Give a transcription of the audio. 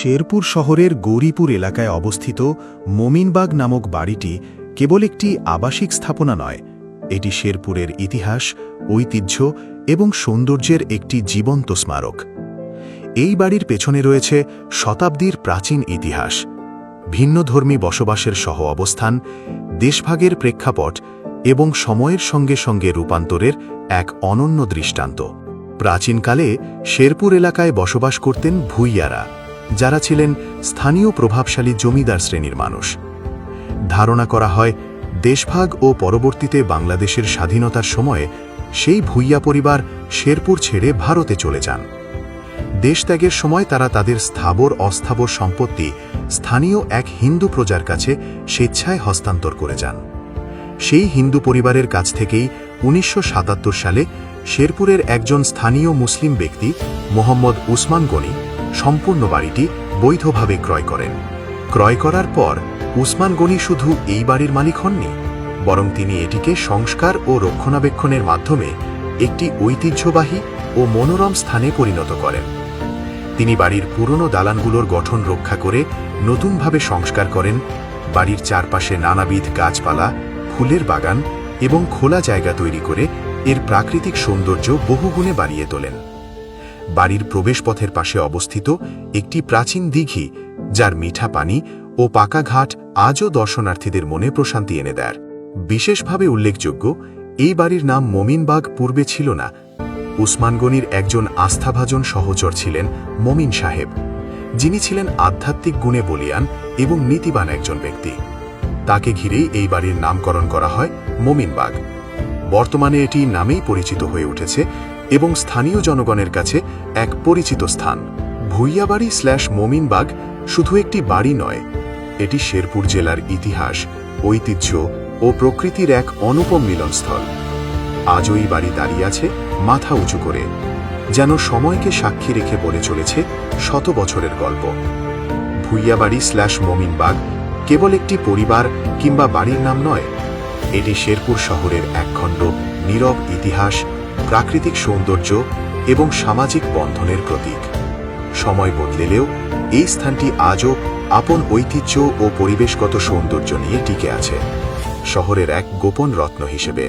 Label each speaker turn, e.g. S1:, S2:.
S1: শেরপুর শহরের গৌরীপুর এলাকায় অবস্থিত মোমিনবাগ নামক বাড়িটি কেবল একটি আবাসিক স্থাপনা নয়, এটি শেরপুরের ইতিহাস, ঐতিহ্য এবং সৌন্দর্যের একটি জীবন্ত স্মারক। এই বাড়ির পেছনে রয়েছে শতাব্দীর প্রাচীন ইতিহাস, ভিন্নধর্মী বসবাসের সহ অবস্থান, দেশভাগের প্রেক্ষাপট এবং সময়ের সঙ্গে সঙ্গে রূপান্তরের এক অনন্য দৃষ্টান্ত। প্রাচীনকালে শেরপুর এলাকায় বসবাস করতেন ভূঁইয়ারা, যারা ছিলেন স্থানীয় প্রভাবশালী জমিদার শ্রেণীর মানুষ। ধারণা করা হয় দেশভাগ ও পরবর্তীতে বাংলাদেশের স্বাধীনতার সময়ে সেই ভূঁইয়া পরিবার শেরপুর ছেড়ে ভারতে চলে যান। দেশত্যাগের সময় তারা তাদের স্থাবর অস্থাবর সম্পত্তি স্থানীয় এক হিন্দু প্রজার কাছে স্বেচ্ছায় হস্তান্তর করে যান। সেই হিন্দু পরিবারের কাছ থেকেই ১৯৭৭ সালে শেরপুরের একজন স্থানীয় মুসলিম ব্যক্তি মোহাম্মদ উসমান গনি সম্পূর্ণ বাড়িটি বৈধভাবে ক্রয় করেন। ক্রয় করার পর উসমান গনি শুধু এই বাড়ির মালিক হননি, বরং তিনি এটিকে সংস্কার ও রক্ষণাবেক্ষণের মাধ্যমে একটি ঐতিহ্যবাহী ও মনোরম স্থানে পরিণত করেন। তিনি বাড়ির পুরনো দালানগুলোর গঠন রক্ষা করে নতুনভাবে সংস্কার করেন, বাড়ির চারপাশে নানাবিধ গাছপালা, ফুলের বাগান এবং খোলা জায়গা তৈরি করে এর প্রাকৃতিক সৌন্দর্য বহুগুণে বাড়িয়ে তোলেন। বাড়ির প্রবেশপথের পাশে অবস্থিত একটি প্রাচীন দিঘি, যার মিঠা পানি ও পাকা ঘাট আজও দর্শনার্থীদের মনে প্রশান্তি এনে দেয়। বিশেষভাবে উল্লেখযোগ্য, এই বাড়ির নাম মোমিনবাগ পূর্বে ছিল না। উসমান গনির একজন আস্থাভাজন সহচর ছিলেন মমিন সাহেব, যিনি ছিলেন আধ্যাত্মিক গুণে বলীয়ান এবং নীতিবান একজন ব্যক্তি। তাকে ঘিরেই এই বাড়ির নামকরণ করা হয় মোমিনবাগ। বর্তমানে এটি নামেই পরিচিত হয়ে উঠেছে এবং স্থানীয় জনগণের কাছে এক পরিচিত স্থান। ভূঁইয়াবাড়ি /মোমিনবাগ শুধু একটি বাড়ি নয়, এটি শেরপুর জেলার ইতিহাস, ঐতিহ্য ও প্রকৃতির এক অনুপম মিলনস্থল। আজও এই বাড়ি দাঁড়িয়ে আছে মাথা উঁচু করে, যেন সময়কে সাক্ষী রেখে বলে চলেছে শত বছরের গল্প। ভূঁইয়াবাড়ি /মোমিনবাগ কেবল একটি পরিবার কিংবা বাড়ির নাম নয়, এটি শেরপুর শহরের একখণ্ড নীরব ইতিহাস, প্রাকৃতিক সৌন্দর্য এবং সামাজিক বন্ধনের প্রতীক। সময় বদলেলেও এই স্থানটি আজও আপন ঐতিহ্য ও পরিবেশগত সৌন্দর্য নিয়ে টিকে আছে, শহরের এক গোপন রত্ন হিসেবে।